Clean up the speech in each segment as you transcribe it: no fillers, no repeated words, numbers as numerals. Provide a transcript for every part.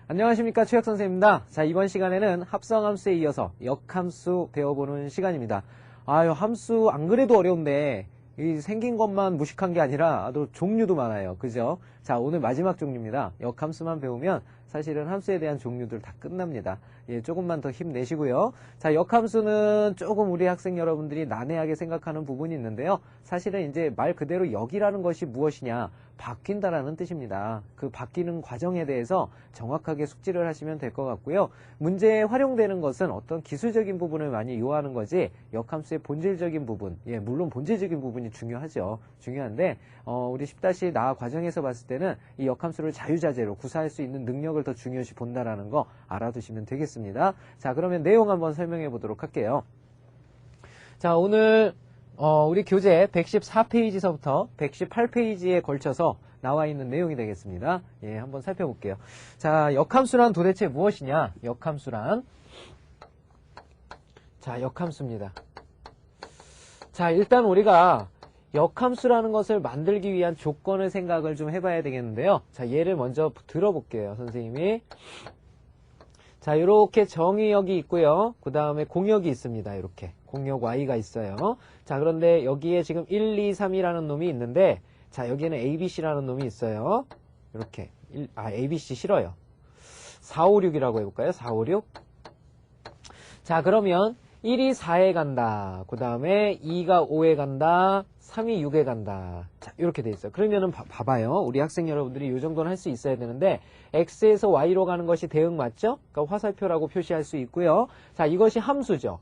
안녕하십니까, 최혁 선생님입니다. 자, 이번 시간에는 합성함수에 이어서 역함수 배워보는 시간입니다. 아유, 함수 안 그래도 어려운데 이 생긴 것만 무식한 게 아니라 또 종류도 많아요. 그죠? 자, 오늘 마지막 종류입니다. 역함수만 배우면 사실은 함수에 대한 종류들 다 끝납니다. 예, 조금만 더 힘내시고요. 자, 역함수는 조금 우리 학생 여러분들이 난해하게 생각하는 부분이 있는데요. 사실은 이제 말 그대로 역이라는 것이 무엇이냐, 바뀐다라는 뜻입니다. 그 바뀌는 과정에 대해서 정확하게 숙지를 하시면 될 것 같고요. 문제에 활용되는 것은 어떤 기술적인 부분을 많이 요하는 거지 역함수의 본질적인 부분, 예, 물론 본질적인 부분이 중요하죠. 중요한데 우리 10-나 과정에서 봤을 때는 이 역함수를 자유자재로 구사할 수 있는 능력을 더 중요시 본다라는 거 알아두시면 되겠습니다. 자, 그러면 내용 한번 설명해 보도록 할게요. 자, 오늘 우리 교재 114페이지서부터 118페이지에 걸쳐서 나와 있는 내용이 되겠습니다. 예, 한번 살펴볼게요. 자, 역함수란 도대체 무엇이냐? 역함수란, 자, 역함수입니다. 자, 일단 우리가 역함수라는 것을 만들기 위한 조건을 생각을 좀 해봐야 되겠는데요. 자, 예를 먼저 들어볼게요, 선생님이. 자, 이렇게 정의역이 있고요. 그 다음에 공역이 있습니다. 이렇게 공역 y가 있어요. 자, 그런데 여기에 지금 1, 2, 3이라는 놈이 있는데, 자, 여기에는 ABC라는 놈이 있어요. 이렇게 ABC 싫어요. 4, 5, 6이라고 해볼까요? 4, 5, 6. 자, 그러면 1이 4에 간다. 그 다음에 2가 5에 간다. 3이 6에 간다. 자, 이렇게 돼 있어요. 그러면은 봐봐요. 우리 학생 여러분들이 이 정도는 할 수 있어야 되는데, X에서 Y로 가는 것이 대응 맞죠? 그러니까 화살표라고 표시할 수 있고요. 자, 이것이 함수죠.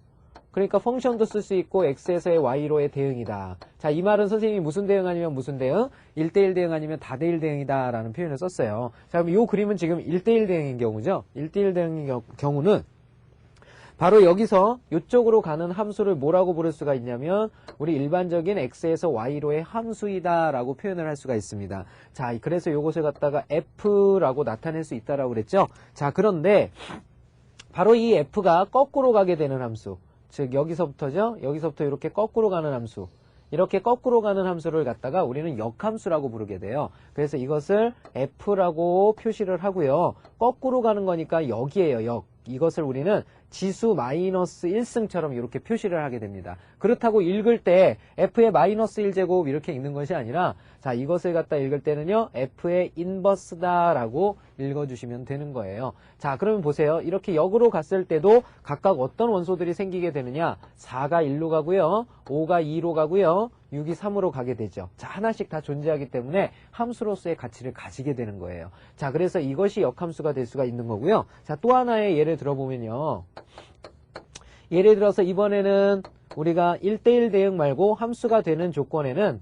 그러니까 펑션도 쓸 수 있고 X에서의 Y로의 대응이다. 자, 이 말은 선생님이 무슨 대응 아니면 무슨 대응? 1대1 대응 아니면 다대1 대응이다 라는 표현을 썼어요. 자, 그럼 이 그림은 지금 1대1 대응인 경우죠. 1대1 대응인 경우는 바로 여기서 이쪽으로 가는 함수를 뭐라고 부를 수가 있냐면 우리 일반적인 X에서 Y로의 함수이다 라고 표현을 할 수가 있습니다. 자, 그래서 이것을 갖다가 F라고 나타낼 수 있다라고 그랬죠. 자, 그런데 바로 이 F가 거꾸로 가게 되는 함수, 즉 여기서부터죠. 여기서부터 이렇게 거꾸로 가는 함수, 이렇게 거꾸로 가는 함수를 갖다가 우리는 역함수라고 부르게 돼요. 그래서 이것을 F라고 표시를 하고요. 거꾸로 가는 거니까 역이에요, 역. 이것을 우리는 지수 마이너스 1승처럼 이렇게 표시를 하게 됩니다. 그렇다고 읽을 때 F의 마이너스 1제곱 이렇게 읽는 것이 아니라, 자, 이것을 갖다 읽을 때는요, F의 인버스다 라고 읽어주시면 되는 거예요. 자, 그러면 보세요. 이렇게 역으로 갔을 때도 각각 어떤 원소들이 생기게 되느냐. 4가 1로 가고요. 5가 2로 가고요. 6이 3으로 가게 되죠. 자, 하나씩 다 존재하기 때문에 함수로서의 가치를 가지게 되는 거예요. 자, 그래서 이것이 역함수가 될 수가 있는 거고요. 자, 또 하나의 예를 들어보면요. 예를 들어서 이번에는 우리가 1대1 대응 말고 함수가 되는 조건에는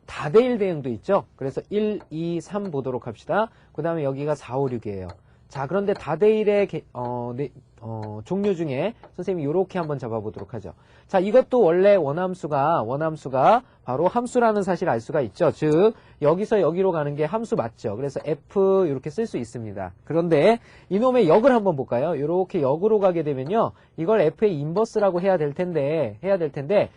다대1 대응도 있죠. 그래서 1, 2, 3 보도록 합시다. 그 다음에 여기가 4, 5, 6이에요. 자, 그런데 다대1의 종류 중에 선생님이 이렇게 한번 잡아보도록 하죠. 자, 이것도 원래 원함수가 바로 함수라는 사실을 알 수가 있죠. 즉 여기서 여기로 가는 게 함수 맞죠. 그래서 F 이렇게 쓸 수 있습니다. 그런데 이놈의 역을 한번 볼까요? 이렇게 역으로 가게 되면요, 이걸 F의 인버스라고 해야 될 텐데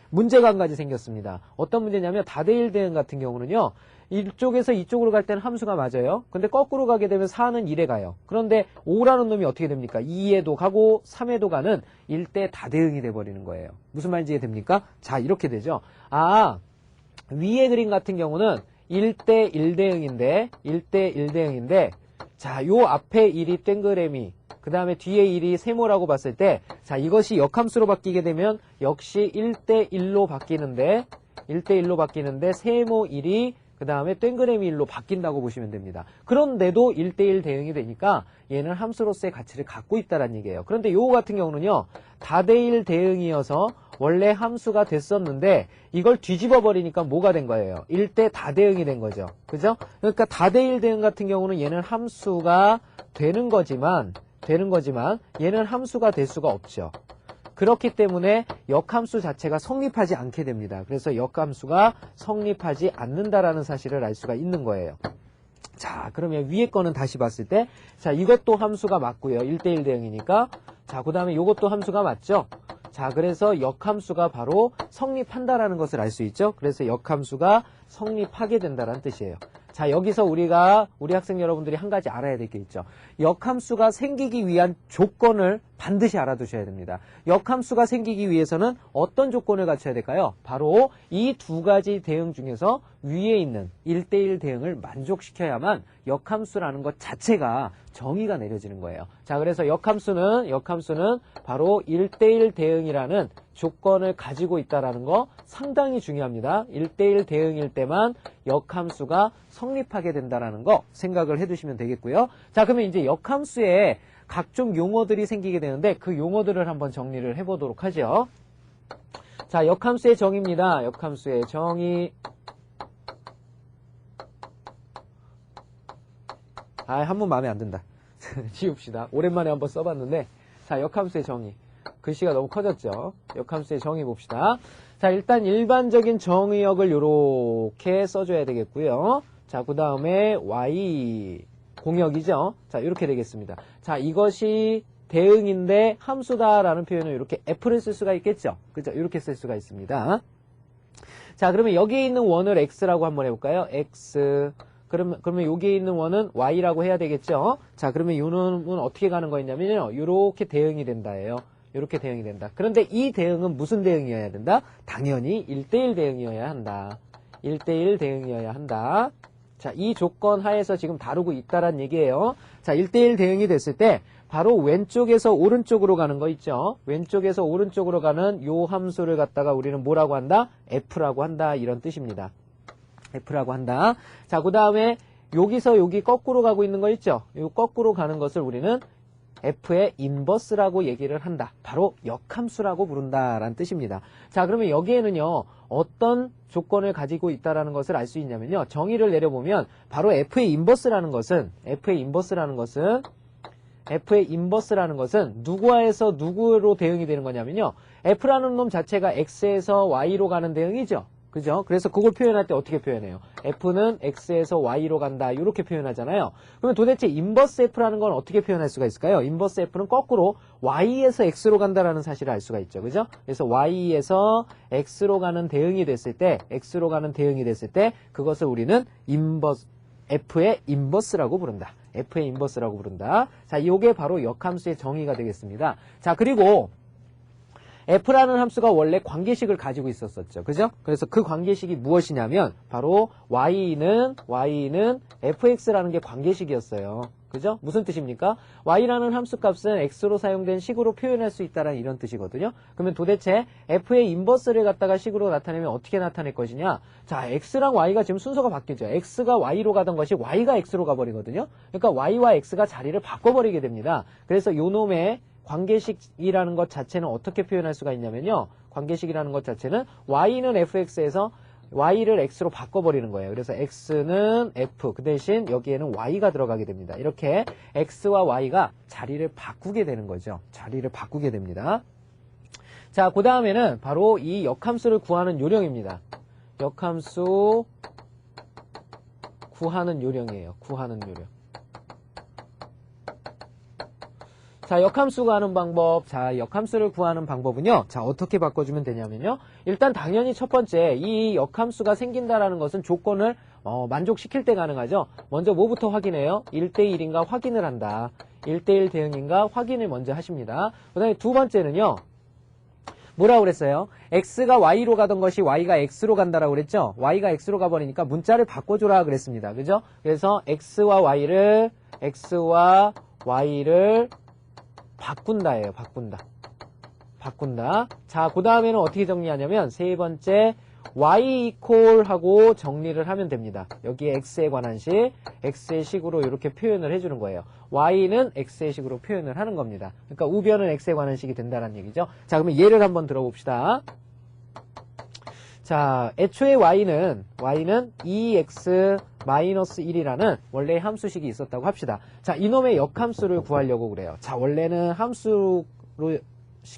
문제가 한 가지 생겼습니다. 어떤 문제냐면 다대1 대응 같은 경우는요, 이쪽에서 이쪽으로 갈 때는 함수가 맞아요. 근데 거꾸로 가게 되면 4는 1에 가요. 그런데 5라는 놈이 어떻게 됩니까? 2에도 가고 3에도 가는 1대 다대응이 돼버리는 거예요. 무슨 말인지 이해됩니까? 자, 이렇게 되죠. 아, 위의 그림 같은 경우는 1대 1대응인데 자, 요 앞에 1이 땡그레미, 그 다음에 뒤에 1이 세모라고 봤을 때, 자, 이것이 역함수로 바뀌게 되면 역시 1대 1로 바뀌는데 세모 1이 그 다음에 땡그레미 1로 바뀐다고 보시면 됩니다. 그런데도 1대1 대응이 되니까 얘는 함수로서의 가치를 갖고 있다는 얘기예요. 그런데 요거 같은 경우는요, 다대1 대응이어서 원래 함수가 됐었는데 이걸 뒤집어 버리니까 뭐가 된 거예요? 1대 다대응이 된 거죠. 그죠? 그러니까 다대1 대응 같은 경우는 얘는 함수가 되는 거지만 얘는 함수가 될 수가 없죠. 그렇기 때문에 역함수 자체가 성립하지 않게 됩니다. 그래서 역함수가 성립하지 않는다라는 사실을 알 수가 있는 거예요. 자, 그러면 위에 거는 다시 봤을 때, 자, 이것도 함수가 맞고요. 1대1 대응이니까. 자, 그 다음에 이것도 함수가 맞죠? 자, 그래서 역함수가 바로 성립한다라는 것을 알 수 있죠? 그래서 역함수가 성립하게 된다라는 뜻이에요. 자, 여기서 우리 학생 여러분들이 한 가지 알아야 될 게 있죠. 역함수가 생기기 위한 조건을 반드시 알아두셔야 됩니다. 역함수가 생기기 위해서는 어떤 조건을 갖춰야 될까요? 바로 이 두 가지 대응 중에서 위에 있는 1대1 대응을 만족시켜야만 역함수라는 것 자체가 정의가 내려지는 거예요. 자, 그래서 역함수는 바로 1대1 대응이라는 조건을 가지고 있다는 거 상당히 중요합니다. 1대1 대응일 때만 역함수가 성립하게 된다는 거 생각을 해두시면 되겠고요. 자, 그러면 이제 역함수에 각종 용어들이 생기게 되는데 그 용어들을 한번 정리를 해보도록 하죠. 자, 역함수의 정의입니다. 역함수의 정의. 한번 마음에 안 든다. 지웁시다. 오랜만에 한번 써봤는데. 자, 역함수의 정의. 글씨가 너무 커졌죠. 역함수의 정의 봅시다. 자, 일단 일반적인 정의역을 이렇게 써줘야 되겠고요. 자, 그 다음에 y 공역이죠. 자, 이렇게 되겠습니다. 자, 이것이 대응인데 함수다라는 표현을 이렇게 f를 쓸 수가 있겠죠. 그죠? 이렇게 쓸 수가 있습니다. 자, 그러면 여기에 있는 원을 x라고 한번 해볼까요? x. 그러면 여기에 있는 원은 y라고 해야 되겠죠. 자, 그러면 이 놈은 어떻게 가는 거였냐면요. 이렇게 대응이 된다예요. 이렇게 대응이 된다. 그런데 이 대응은 무슨 대응이어야 된다? 당연히 1대1 대응이어야 한다. 1대1 대응이어야 한다. 자, 이 조건 하에서 지금 다루고 있다란 얘기예요. 자, 1대1 대응이 됐을 때 바로 왼쪽에서 오른쪽으로 가는 거 있죠. 왼쪽에서 오른쪽으로 가는 요 함수를 갖다가 우리는 뭐라고 한다? f라고 한다. 이런 뜻입니다. f라고 한다. 자, 그 다음에 여기서 여기 거꾸로 가고 있는 거 있죠. 요 거꾸로 가는 것을 우리는 f의 인버스라고 얘기를 한다. 바로 역함수라고 부른다라는 뜻입니다. 자, 그러면 여기에는요. 어떤 조건을 가지고 있다라는 것을 알 수 있냐면요. 정의를 내려보면 바로 f의 인버스라는 것은 누구와에서 누구로 대응이 되는 거냐면요. f라는 놈 자체가 x에서 y로 가는 대응이죠. 그죠? 그래서 그걸 표현할 때 어떻게 표현해요? f는 x에서 y로 간다. 이렇게 표현하잖아요. 그러면 도대체 인버스 f라는 건 어떻게 표현할 수가 있을까요? 인버스 f는 거꾸로 y에서 x로 간다라는 사실을 알 수가 있죠. 그죠? 그래서 y에서 x로 가는 대응이 됐을 때, 그것을 우리는 f의 인버스라고 부른다. f의 인버스라고 부른다. 자, 요게 바로 역함수의 정의가 되겠습니다. 자, 그리고 f라는 함수가 원래 관계식을 가지고 있었었죠. 그죠? 그래서 그 관계식이 무엇이냐면 바로 y는 fx라는 게 관계식이었어요. 그죠? 무슨 뜻입니까? y라는 함수 값은 x로 사용된 식으로 표현할 수 있다는 이런 뜻이거든요. 그러면 도대체 f의 인버스를 갖다가 식으로 나타내면 어떻게 나타낼 것이냐? 자, x랑 y가 지금 순서가 바뀌죠. x가 y로 가던 것이 y가 x로 가버리거든요. 그러니까 y와 x가 자리를 바꿔버리게 됩니다. 그래서 요 놈의 관계식이라는 것 자체는 어떻게 표현할 수가 있냐면요. 관계식이라는 것 자체는 y는 fx에서 y를 x로 바꿔버리는 거예요. 그래서 x는 f, 그 대신 여기에는 y가 들어가게 됩니다. 이렇게 x와 y가 자리를 바꾸게 되는 거죠. 자리를 바꾸게 됩니다. 자, 그 다음에는 바로 이 역함수를 구하는 요령입니다. 역함수 구하는 요령이에요. 구하는 요령. 자, 역함수 구하는 방법. 자, 역함수를 구하는 방법은요. 자, 어떻게 바꿔주면 되냐면요. 일단 당연히 첫 번째, 이 역함수가 생긴다라는 것은 조건을 만족시킬 때 가능하죠. 먼저 뭐부터 확인해요? 1대1인가 확인을 한다. 1대1 대응인가 확인을 먼저 하십니다. 그 다음에 두 번째는요. 뭐라고 그랬어요? x가 y로 가던 것이 y가 x로 간다라고 그랬죠? y가 x로 가버리니까 문자를 바꿔줘라 그랬습니다. 그죠? 그래서 x와 y를 바꾼다예요. 바꾼다. 자, 그 다음에는 어떻게 정리하냐면 세 번째 y equal 하고 정리를 하면 됩니다. 여기에 x에 관한 식, x의 식으로 이렇게 표현을 해주는 거예요. y는 x의 식으로 표현을 하는 겁니다. 그러니까 우변은 x에 관한 식이 된다는 얘기죠. 자, 그러면 예를 한번 들어봅시다. 자, 애초에 y는 2x-1이라는 원래의 함수식이 있었다고 합시다. 자, 이놈의 역함수를 구하려고 그래요. 자, 원래는 함수로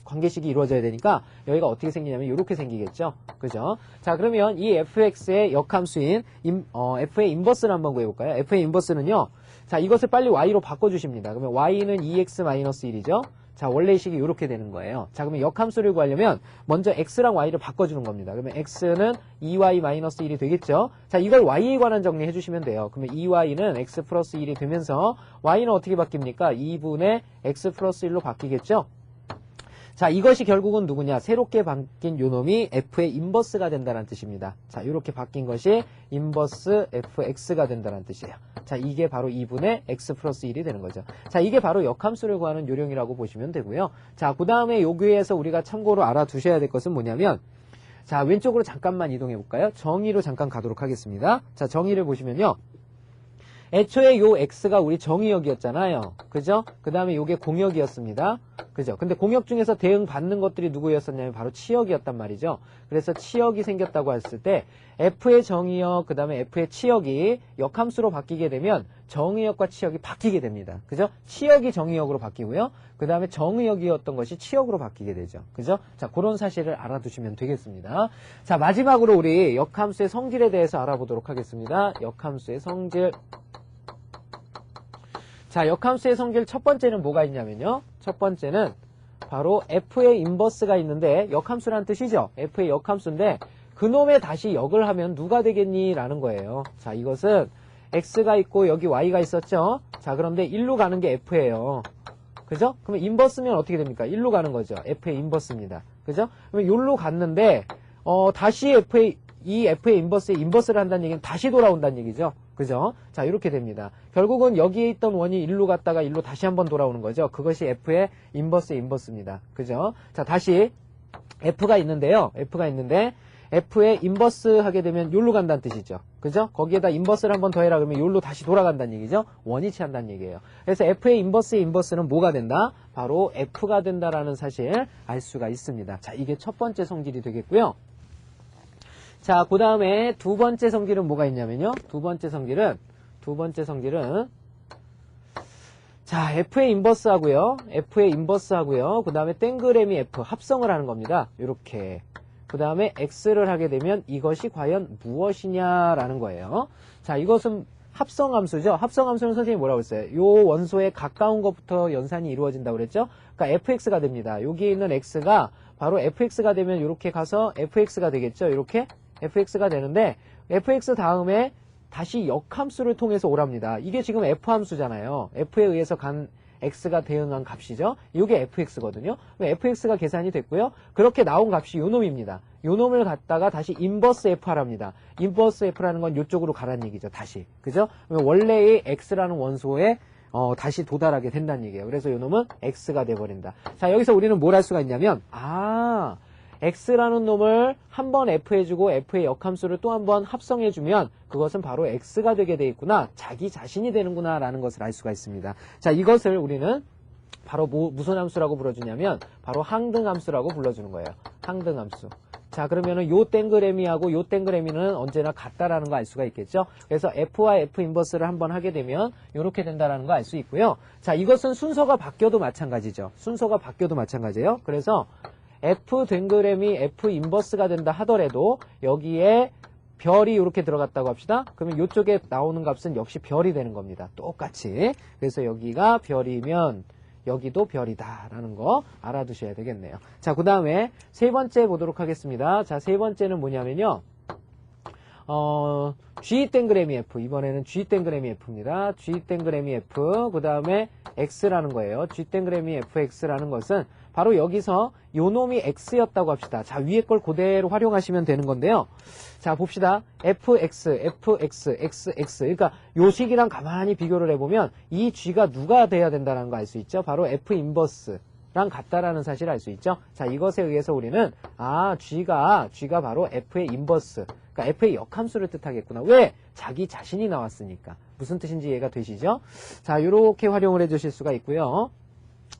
관계식이 이루어져야 되니까 여기가 어떻게 생기냐면 이렇게 생기겠죠. 그죠? 자, 그러면 이 fx의 역함수인 f의 인버스를 한번 구해볼까요? f의 인버스는요. 자, 이것을 빨리 y로 바꿔주십니다. 그러면 y는 2x-1이죠. 자, 원래 식이 이렇게 되는 거예요. 자, 그러면 역함수를 구하려면 먼저 x랑 y를 바꿔주는 겁니다. 그러면 x는 2y-1이 되겠죠? 자, 이걸 y에 관한 정리해 주시면 돼요. 그러면 2y는 x 플러스 1이 되면서 y는 어떻게 바뀝니까? 2분의 x 플러스 1로 바뀌겠죠? 자, 이것이 결국은 누구냐? 새롭게 바뀐 요놈이 f의 인버스가 된다는 뜻입니다. 자, 이렇게 바뀐 것이 인버스 fx가 된다는 뜻이에요. 자, 이게 바로 2분의 x 플러스 1이 되는 거죠. 자, 이게 바로 역함수를 구하는 요령이라고 보시면 되고요. 자, 그 다음에 여기에서 우리가 참고로 알아두셔야 될 것은 뭐냐면, 자, 왼쪽으로 잠깐만 이동해 볼까요? 정의로 잠깐 가도록 하겠습니다. 자, 정의를 보시면요. 애초에 요 x가 우리 정의역이었잖아요. 그죠? 그 다음에 요게 공역이었습니다. 그죠? 근데 공역 중에서 대응 받는 것들이 누구였었냐면 바로 치역이었단 말이죠. 그래서 치역이 생겼다고 했을 때 f의 정의역, 그 다음에 f의 치역이 역함수로 바뀌게 되면 정의역과 치역이 바뀌게 됩니다. 그죠? 치역이 정의역으로 바뀌고요. 그 다음에 정의역이었던 것이 치역으로 바뀌게 되죠. 그죠? 자, 그런 사실을 알아두시면 되겠습니다. 자, 마지막으로 우리 역함수의 성질에 대해서 알아보도록 하겠습니다. 역함수의 성질. 자, 역함수의 성질 첫 번째는 뭐가 있냐면요. 첫 번째는 바로 f의 인버스가 있는데 역함수라는 뜻이죠. f의 역함수인데 그놈에 다시 역을 하면 누가 되겠니? 라는 거예요. 자, 이것은 x가 있고 여기 y가 있었죠. 자, 그런데 1로 가는 게 f예요. 그죠? 그러면 인버스면 어떻게 됩니까? 1로 가는 거죠. f의 인버스입니다. 그죠? 그러면 여기로 갔는데 다시 f의 인버스에 인버스를 한다는 얘기는 다시 돌아온다는 얘기죠. 그죠? 자, 이렇게 됩니다. 결국은 여기에 있던 원이 1로 갔다가 1로 다시 한번 돌아오는 거죠. 그것이 f의 인버스의 인버스입니다. 그죠? 자, 다시 f가 있는데요. f가 있는데 f의 인버스 하게 되면 여기로 간다는 뜻이죠. 그죠? 거기에다 인버스를 한번 더해라 그러면 여기로 다시 돌아간다는 얘기죠. 원위치 한다는 얘기예요. 그래서 f의 인버스의 인버스는 뭐가 된다? 바로 f가 된다라는 사실 알 수가 있습니다. 자, 이게 첫 번째 성질이 되겠고요. 자, 그 다음에 두 번째 성질은 뭐가 있냐면요. 두 번째 성질은 자, f의 인버스 하고요. 그 다음에 땡그레미 f 합성을 하는 겁니다. 이렇게. 그 다음에 x를 하게 되면 이것이 과연 무엇이냐라는 거예요. 자, 이것은 합성함수죠. 합성함수는 선생님이 뭐라고 했어요? 요 원소에 가까운 것부터 연산이 이루어진다고 그랬죠? 그러니까 fx가 됩니다. 여기 있는 x가 바로 fx가 되면 이렇게 가서 fx가 되겠죠? 이렇게 fx가 되는데 fx 다음에 다시 역함수를 통해서 오랍니다. 이게 지금 f함수잖아요. f에 의해서 간 x가 대응한 값이죠. 이게 fx거든요. fx가 계산이 됐고요. 그렇게 나온 값이 요 놈입니다. 요 놈을 갖다가 다시 인버스 f 하랍니다. 인버스 f라는 건 이쪽으로 가라는 얘기죠. 다시. 그죠? 원래의 x라는 원소에 다시 도달하게 된다는 얘기예요. 그래서 요 놈은 x가 돼버린다. 자, 여기서 우리는 뭘 할 수가 있냐면 x라는 놈을 한번 f 해주고 f의 역함수를 또 한 번 합성해주면 그것은 바로 x가 되게 돼 있구나. 자기 자신이 되는구나 라는 것을 알 수가 있습니다. 자, 이것을 우리는 바로 무슨 함수라고 불러주냐면 바로 항등함수라고 불러주는 거예요. 항등함수. 자, 그러면은 요 땡그레미하고 요 땡그레미는 언제나 같다라는 거 알 수가 있겠죠. 그래서 f와 f 인버스를 한번 하게 되면 이렇게 된다라는 거 알 수 있고요. 자, 이것은 순서가 바뀌어도 마찬가지죠. 순서가 바뀌어도 마찬가지예요. 그래서 f 댕그램이 f 인버스가 된다 하더라도 여기에 별이 이렇게 들어갔다고 합시다. 그러면 이쪽에 나오는 값은 역시 별이 되는 겁니다. 똑같이. 그래서 여기가 별이면 여기도 별이다 라는 거 알아두셔야 되겠네요. 자, 그 다음에 세 번째 보도록 하겠습니다. 자, 세 번째는 뭐냐면요. G 땡그레미 F. 이번에는 G 땡그레미 F입니다. G 땡그레미 F. 그 다음에 X라는 거예요. G 땡그레미 FX라는 것은 바로 여기서 요 놈이 X였다고 합시다. 자, 위에 걸 그대로 활용하시면 되는 건데요. 자, 봅시다. FX, FX, XX. 그러니까 요 식이랑 가만히 비교를 해보면 이 G가 누가 돼야 된다는 거 알 수 있죠? 바로 F 인버스. 랑 같다라는 사실을 알 수 있죠. 자, 이것에 의해서 우리는 G가 바로 F의 인버스, 그러니까 F의 역함수를 뜻하겠구나. 왜? 자기 자신이 나왔으니까. 무슨 뜻인지 이해가 되시죠? 자, 이렇게 활용을 해주실 수가 있고요.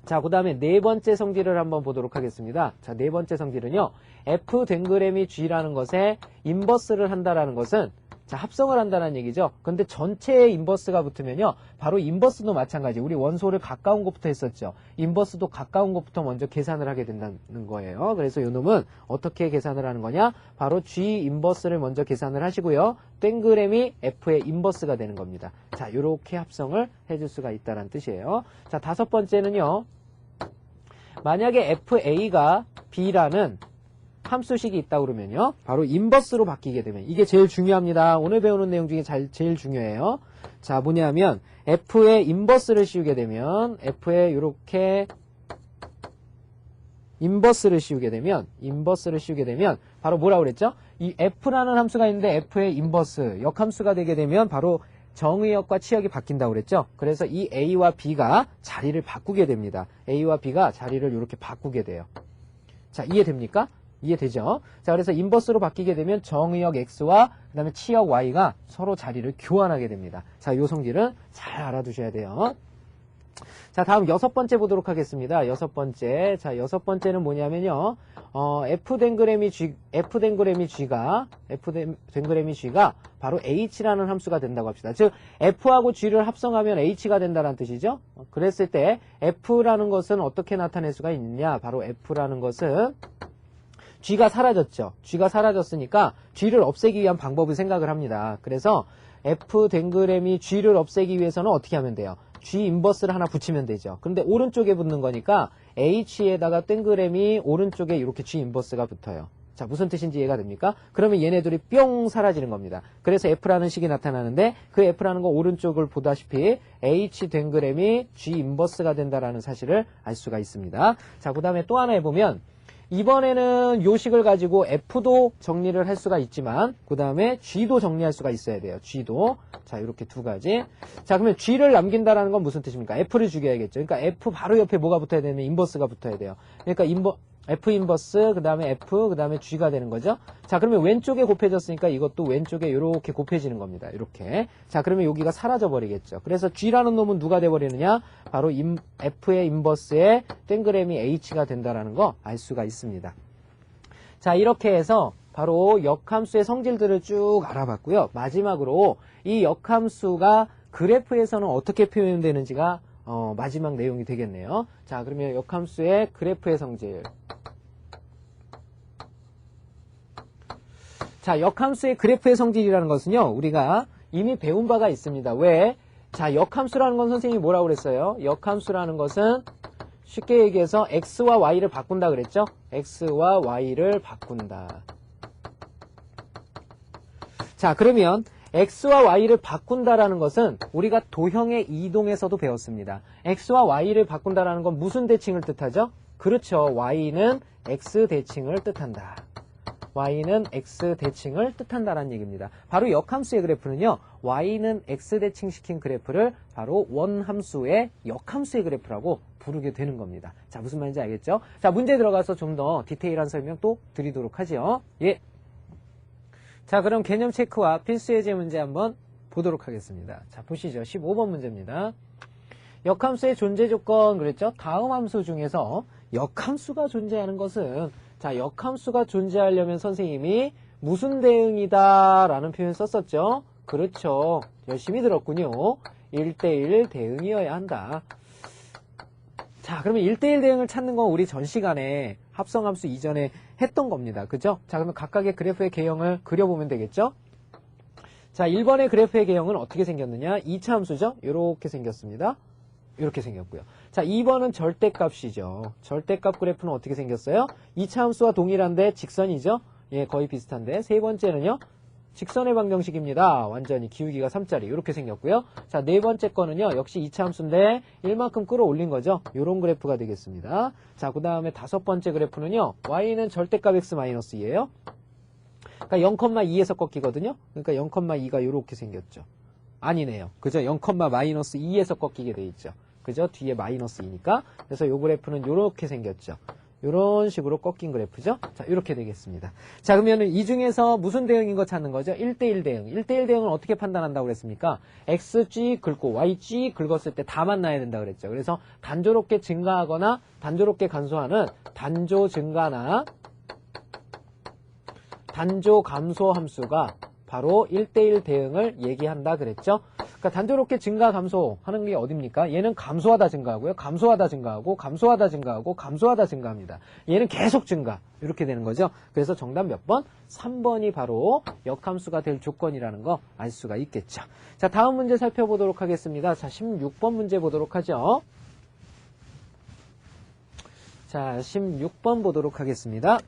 자, 그 다음에 네 번째 성질을 한번 보도록 하겠습니다. 자, 네 번째 성질은요. F 댕그램이 G라는 것에 인버스를 한다라는 것은 자, 합성을 한다는 얘기죠. 근데 전체에 인버스가 붙으면요. 바로 인버스도 마찬가지. 우리 원소를 가까운 것부터 했었죠. 인버스도 가까운 것부터 먼저 계산을 하게 된다는 거예요. 그래서 이 놈은 어떻게 계산을 하는 거냐? 바로 G 인버스를 먼저 계산을 하시고요. 땡그램이 F의 인버스가 되는 겁니다. 자, 이렇게 합성을 해줄 수가 있다는 뜻이에요. 자, 다섯 번째는요. 만약에 FA가 B라는 함수식이 있다 그러면요. 바로 인버스로 바뀌게 되면 이게 제일 중요합니다. 오늘 배우는 내용 중에 제일 중요해요. 자, 뭐냐면 F의 인버스를 씌우게 되면 F에 이렇게 인버스를 씌우게 되면 바로 뭐라고 그랬죠? 이 F라는 함수가 있는데 F의 인버스 역함수가 되게 되면 바로 정의역과 치역이 바뀐다고 그랬죠? 그래서 이 A와 B가 자리를 바꾸게 됩니다. A와 B가 자리를 이렇게 바꾸게 돼요. 자, 이해됩니까? 이해되죠? 자, 그래서 인버스로 바뀌게 되면 정의역 X와 그 다음에 치역 Y가 서로 자리를 교환하게 됩니다. 자, 요 성질은 잘 알아두셔야 돼요. 자, 다음 6번째 보도록 하겠습니다. 6번째. 자, 6번째는 뭐냐면요. F 댕그램이 G가 바로 H라는 함수가 된다고 합시다. 즉, F하고 G를 합성하면 H가 된다는 뜻이죠. 그랬을 때 F라는 것은 어떻게 나타낼 수가 있느냐. 바로 F라는 것은 G가 사라졌죠. G가 사라졌으니까 G를 없애기 위한 방법을 생각을 합니다. 그래서 F 댕그램이 G를 없애기 위해서는 어떻게 하면 돼요? G 인버스를 하나 붙이면 되죠. 그런데 오른쪽에 붙는 거니까 H에다가 땡그램이 오른쪽에 이렇게 G 인버스가 붙어요. 자, 무슨 뜻인지 이해가 됩니까? 그러면 얘네들이 뿅 사라지는 겁니다. 그래서 F라는 식이 나타나는데 그 F라는 거 오른쪽을 보다시피 H 댕그램이 G 인버스가 된다라는 사실을 알 수가 있습니다. 자, 그 다음에 또 하나 해보면 이번에는 요 식을 가지고 F도 정리를 할 수가 있지만 그 다음에 G도 정리할 수가 있어야 돼요. G도. 자, 이렇게 두 가지. 자, 그러면 G를 남긴다라는 건 무슨 뜻입니까? F를 죽여야겠죠. 그러니까 F 바로 옆에 뭐가 붙어야 되면 인버스가 붙어야 돼요. 그러니까 F 인버스, 그 다음에 F, 그 다음에 G가 되는 거죠. 자, 그러면 왼쪽에 곱해졌으니까 이것도 왼쪽에 이렇게 곱해지는 겁니다. 이렇게. 자, 그러면 여기가 사라져 버리겠죠. 그래서 G라는 놈은 누가 돼버리느냐? 바로 F의 인버스에 땡그램이 H가 된다라는 거 알 수가 있습니다. 자, 이렇게 해서 바로 역함수의 성질들을 쭉 알아봤고요. 마지막으로 이 역함수가 그래프에서는 어떻게 표현되는지가 마지막 내용이 되겠네요. 자, 그러면 역함수의 그래프의 성질. 자, 역함수의 그래프의 성질이라는 것은요, 우리가 이미 배운 바가 있습니다. 왜? 자, 역함수라는 건 선생님이 뭐라고 그랬어요? 역함수라는 것은 쉽게 얘기해서 X와 Y를 바꾼다 그랬죠? X와 Y를 바꾼다. 자, 그러면 X와 Y를 바꾼다라는 것은 우리가 도형의 이동에서도 배웠습니다. X와 Y를 바꾼다라는 건 무슨 대칭을 뜻하죠? 그렇죠. Y는 X 대칭을 뜻한다. Y는 X 대칭을 뜻한다라는 얘기입니다. 바로 역함수의 그래프는요. Y는 X 대칭시킨 그래프를 바로 원함수의 역함수의 그래프라고 부르게 되는 겁니다. 자, 무슨 말인지 알겠죠? 자, 문제 들어가서 좀 더 디테일한 설명 또 드리도록 하죠. 예. 자, 그럼 개념 체크와 필수 예제 문제 한번 보도록 하겠습니다. 자, 보시죠. 15번 문제입니다. 역함수의 존재 조건 그랬죠? 다음 함수 중에서 역함수가 존재하는 것은 자, 역함수가 존재하려면 선생님이 무슨 대응이다 라는 표현 썼었죠? 그렇죠. 열심히 들었군요. 1대1 대응이어야 한다. 자, 그러면 1대1 대응을 찾는 건 우리 전 시간에 합성함수 이전에 했던 겁니다. 그죠? 자, 그러면 각각의 그래프의 개형을 그려보면 되겠죠? 자, 1번의 그래프의 개형은 어떻게 생겼느냐? 2차 함수죠? 이렇게 생겼습니다. 이렇게 생겼고요. 자, 2번은 절대값이죠. 절대값 그래프는 어떻게 생겼어요? 2차 함수와 동일한데 직선이죠? 예, 거의 비슷한데. 세 번째는요? 직선의 방정식입니다. 완전히 기울기가 3짜리 이렇게 생겼고요. 자, 네 번째 거는요. 역시 2차 함수인데 1만큼 끌어올린 거죠. 이런 그래프가 되겠습니다. 자, 그 다음에 다섯 번째 그래프는요. y는 절대값 x-2예요. 그러니까 0,2에서 꺾이거든요. 그러니까 0,2가 이렇게 생겼죠. 아니네요. 그죠? 0,-2에서 꺾이게 돼 있죠. 그죠? 뒤에 -2니까. 그래서 요 그래프는 이렇게 생겼죠. 이런 식으로 꺾인 그래프죠. 자, 이렇게 되겠습니다. 자, 그러면은 이 중에서 무슨 대응인 거 찾는 거죠? 1대1 대응. 1대1 대응은 어떻게 판단한다고 그랬습니까? XG 긁고 YG 긁었을 때 다 만나야 된다 그랬죠. 그래서 단조롭게 증가하거나 단조롭게 감소하는 단조 증가나 단조 감소 함수가 바로 1대1 대응을 얘기한다 그랬죠. 그러니까 단조롭게 증가 감소하는 게 어딥니까? 얘는 감소하다 증가하고요. 감소하다 증가하고 감소하다 증가하고 감소하다 증가합니다. 얘는 계속 증가. 이렇게 되는 거죠. 그래서 정답 몇 번? 3번이 바로 역함수가 될 조건이라는 거 알 수가 있겠죠. 자, 다음 문제 살펴보도록 하겠습니다. 자, 16번 문제 보도록 하죠. 자, 16번 보도록 하겠습니다.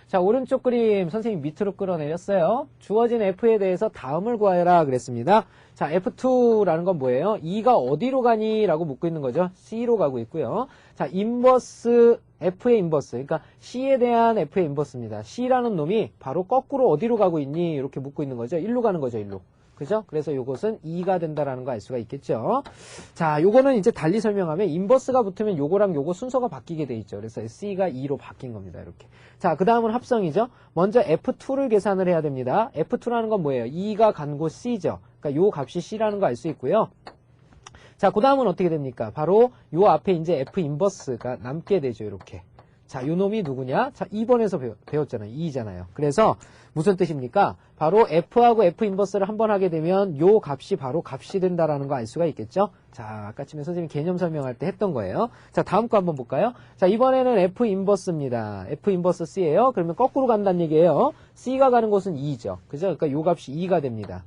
자, 오른쪽 그림 선생님 밑으로 끌어내렸어요. 주어진 F에 대해서 다음을 구하여라 그랬습니다. 자, F2라는 건 뭐예요? E가 어디로 가니? 라고 묻고 있는 거죠. C로 가고 있고요. 자, 인버스, F의 인버스. 그러니까 C에 대한 F의 인버스입니다. C라는 놈이 바로 거꾸로 어디로 가고 있니? 이렇게 묻고 있는 거죠. 1로 가는 거죠, 1로. 그죠? 그래서 요것은 2가 된다라는 거 알 수가 있겠죠. 자, 요거는 이제 달리 설명하면 인버스가 붙으면 요거랑 요거 순서가 바뀌게 돼 있죠. 그래서 C가 2로 바뀐 겁니다. 이렇게. 자, 그 다음은 합성이죠. 먼저 F2를 계산을 해야 됩니다. F2라는 건 뭐예요? 2가 간 곳 C죠. 그러니까 요 값이 C라는 거 알 수 있고요. 자, 그 다음은 어떻게 됩니까? 바로 요 앞에 이제 F 인버스가 남게 되죠. 이렇게. 자, 요 놈이 누구냐? 자, 2번에서 배웠잖아요. 2잖아요. 그래서 무슨 뜻입니까? 바로 F하고 F 인버스를 한번 하게 되면 요 값이 바로 값이 된다라는 거 알 수가 있겠죠? 자, 아까쯤에 선생님 개념 설명할 때 했던 거예요. 자, 다음 거 한번 볼까요? 자, 이번에는 F 인버스입니다. F 인버스 C예요. 그러면 거꾸로 간다는 얘기예요. C가 가는 곳은 2죠. 그죠? 그러니까 요 값이 2가 됩니다.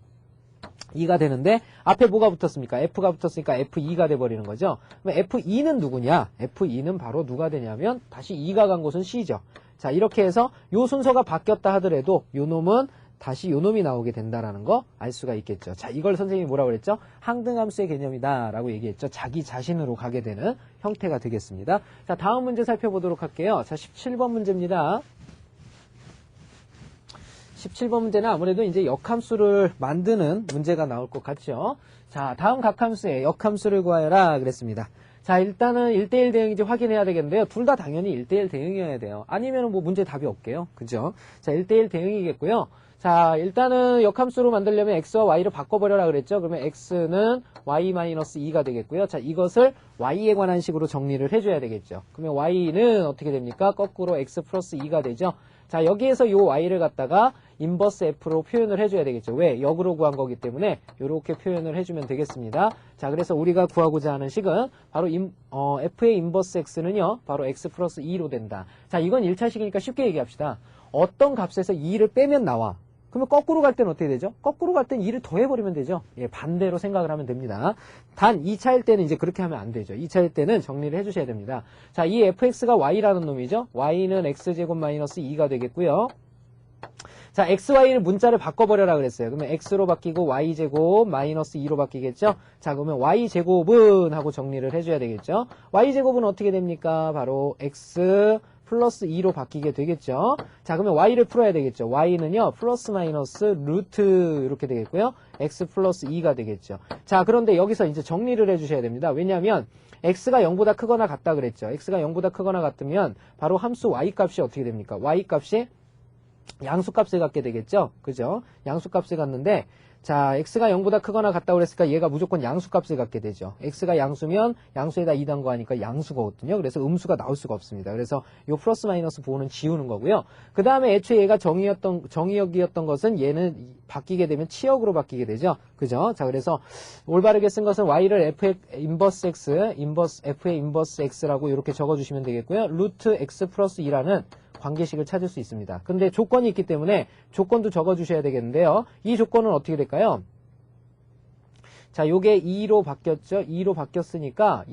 2가 되는데 앞에 뭐가 붙었습니까? F가 붙었으니까 F2가 돼버리는 거죠. 그럼 F2는 누구냐? F2는 바로 누가 되냐면 다시 2가 간 곳은 C죠. 자, 이렇게 해서 요 순서가 바뀌었다 하더라도 요 놈은 다시 요 놈이 나오게 된다라는 거 알 수가 있겠죠. 자, 이걸 선생님이 뭐라고 그랬죠? 항등함수의 개념이다 라고 얘기했죠. 자기 자신으로 가게 되는 형태가 되겠습니다. 자, 다음 문제 살펴보도록 할게요. 자, 17번 문제입니다. 17번 문제는 아무래도 이제 역함수를 만드는 문제가 나올 것 같죠. 자, 다음 각함수의 역함수를 구하여라 그랬습니다. 자, 일단은 1대1 대응인지 확인해야 되겠는데요. 둘 다 당연히 1대1 대응이어야 돼요. 아니면 뭐 문제 답이 없게요. 그죠? 자, 1대1 대응이겠고요. 자, 일단은 역함수로 만들려면 x와 y를 바꿔버려라 그랬죠. 그러면 x는 y-2가 되겠고요. 자, 이것을 y에 관한 식으로 정리를 해줘야 되겠죠. 그러면 y는 어떻게 됩니까? 거꾸로 x 플러스 2가 되죠. 자, 여기에서 요 y를 갖다가 인버스 f로 표현을 해줘야 되겠죠. 왜? 역으로 구한 거기 때문에 이렇게 표현을 해주면 되겠습니다. 자, 그래서 우리가 구하고자 하는 식은 바로 f의 인버스 x는요. 바로 x 플러스 2로 된다. 자, 이건 1차식이니까 쉽게 얘기합시다. 어떤 값에서 2를 빼면 나와. 그러면 거꾸로 갈 때는 어떻게 되죠? 거꾸로 갈 때는 2를 더해버리면 되죠. 예, 반대로 생각을 하면 됩니다. 단 2차일 때는 이제 그렇게 하면 안 되죠. 2차일 때는 정리를 해주셔야 됩니다. 자, 이 fx가 y라는 놈이죠. y는 x제곱 마이너스 2가 되겠고요. 자, xy를 문자를 바꿔버려라 그랬어요. 그러면 x로 바뀌고 y제곱 마이너스 2로 바뀌겠죠? 자, 그러면 y제곱은 하고 정리를 해줘야 되겠죠? y제곱은 어떻게 됩니까? 바로 x 플러스 2로 바뀌게 되겠죠. 자, 그러면 y를 풀어야 되겠죠. y는요, 플러스 마이너스 루트 이렇게 되겠고요. x 플러스 2가 되겠죠. 자, 그런데 여기서 이제 정리를 해주셔야 됩니다. 왜냐하면 x가 0보다 크거나 같다 그랬죠. x가 0보다 크거나 같으면 바로 함수 y 값이 어떻게 됩니까? y 값이 양수값을 갖게 되겠죠. 그죠? 양수값을 갖는데, 자, x가 0보다 크거나 같다고 그랬으니까 얘가 무조건 양수값을 갖게 되죠. x가 양수면 양수에다 2 더하니까 양수거든요. 그래서 음수가 나올 수가 없습니다. 그래서 요 플러스 마이너스 부호는 지우는 거고요. 그 다음에 애초에 얘가 정의역이었던 것은 얘는 바뀌게 되면 치역으로 바뀌게 되죠. 그죠? 자, 그래서 올바르게 쓴 것은 y를 f의 인버스 x라고 이렇게 적어주시면 되겠고요. 루트 x 플러스 2라는 관계식을 찾을 수 있습니다. 근데 조건이 있기 때문에 조건도 적어주셔야 되겠는데요. 이 조건은 어떻게 될까요? 자, 요게 2로 바뀌었죠? 2로 바뀌었으니까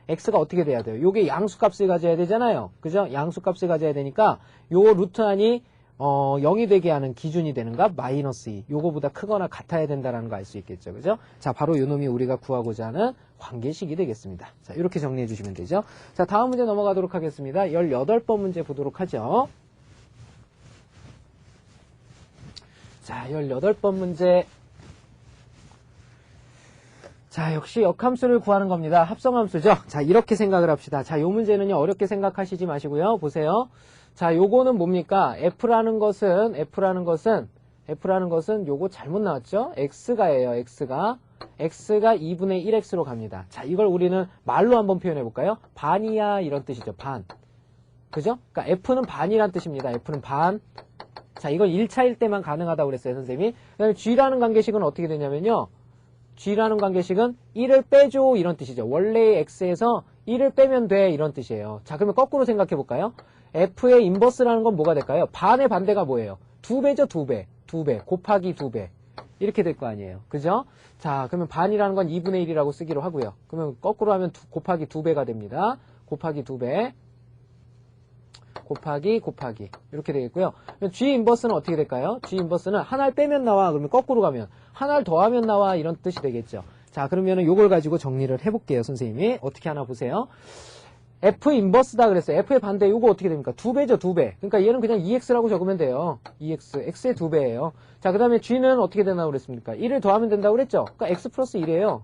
x가 어떻게 돼야 돼요? 요게 양수값을 가져야 되잖아요. 그죠? 양수값을 가져야 되니까 요 루트 안이 0이 되게 하는 기준이 되는 값 마이너스 2. 요거보다 크거나 같아야 된다는 거 알 수 있겠죠. 그죠? 자, 바로 요 놈이 우리가 구하고자 하는 관계식이 되겠습니다. 자, 이렇게 정리해 주시면 되죠. 자, 다음 문제 넘어가도록 하겠습니다. 18번 문제 보도록 하죠. 자, 18번 문제. 자, 역시 역함수를 구하는 겁니다. 합성함수죠. 자, 이렇게 생각을 합시다. 자, 요 문제는요, 어렵게 생각하시지 마시고요. 보세요. 자, 요거는 뭡니까? F라는 것은 요거 잘못 나왔죠? X가예요, X가 2분의 1X로 갑니다. 자, 이걸 우리는 말로 한번 표현해 볼까요? 반이야, 이런 뜻이죠, 반. 그죠? 그러니까 F는 반이란 뜻입니다. F는 반. 자, 이건 1차일 때만 가능하다고 그랬어요, 선생님이. 그 다음에 G라는 관계식은 어떻게 되냐면요. G라는 관계식은 1을 빼줘, 이런 뜻이죠. 원래의 X에서 1을 빼면 돼, 이런 뜻이에요. 자, 그러면 거꾸로 생각해 볼까요? F의 인버스라는 건 뭐가 될까요? 반의 반대가 뭐예요? 2배죠, 2배. 2배. 곱하기 2배. 이렇게 될 거 아니에요. 그죠? 자, 그러면 반이라는 건 2분의 1이라고 쓰기로 하고요. 그러면 거꾸로 하면 곱하기 2배가 됩니다. 곱하기 2배 곱하기 이렇게 되겠고요. G 인버스는 어떻게 될까요? G 인버스는 하나를 빼면 나와. 그러면 거꾸로 가면 하나를 더하면 나와. 이런 뜻이 되겠죠. 자, 그러면은 요걸 가지고 정리를 해볼게요. 선생님이 어떻게 하나 보세요. F 인버스다 그랬어요. F의 반대 요거 어떻게 됩니까? 2배죠, 2배. 그러니까 얘는 그냥 EX라고 적으면 돼요. EX, X의 2배예요. 자, 그 다음에 G는 어떻게 되나 그랬습니까? 1을 더하면 된다고 그랬죠? 그러니까 X 플러스 1이에요.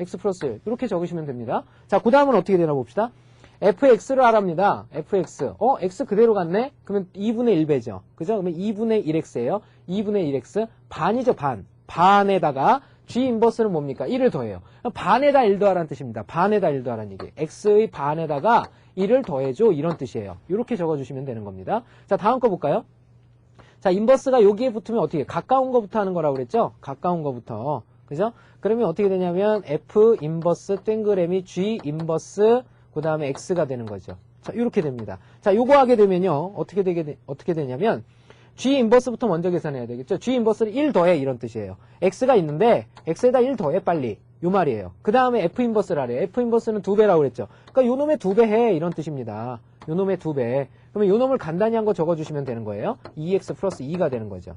X 플러스 1. 이렇게 적으시면 됩니다. 자, 그 다음은 어떻게 되나 봅시다. fx를 알합니다. fx. x 그대로 갔네? 그러면 2분의 1배죠. 그죠? 그러면 2분의 1x예요. 2분의 1x. 반이죠, 반. 반에다가 g 인버스는 뭡니까? 1을 더해요. 반에다 1 더하라는 뜻입니다. 반에다 1 더하라는 얘기. x의 반에다가 1을 더해줘. 이런 뜻이에요. 이렇게 적어주시면 되는 겁니다. 자, 다음 거 볼까요? 자, 인버스가 여기에 붙으면 어떻게? 가까운 거부터 하는 거라고 그랬죠? 가까운 거부터. 그죠? 그러면 어떻게 되냐면 f 인버스 땡그램이 g 인버스 그 다음에 x가 되는 거죠. 자, 이렇게 됩니다. 자, 요거 하게 되면요. 어떻게 되냐면, g 인버스부터 먼저 계산해야 되겠죠. g 인버스를 1 더해, 이런 뜻이에요. x가 있는데, x에다 1 더해, 빨리. 요 말이에요. 그 다음에 f 인버스를 하래요. f 인버스는 2배라고 그랬죠. 그러니까 요 놈의 2배 해, 이런 뜻입니다. 요 놈의 2배. 그러면 요 놈을 간단히 한 거 적어주시면 되는 거예요. 2x 플러스 2가 되는 거죠.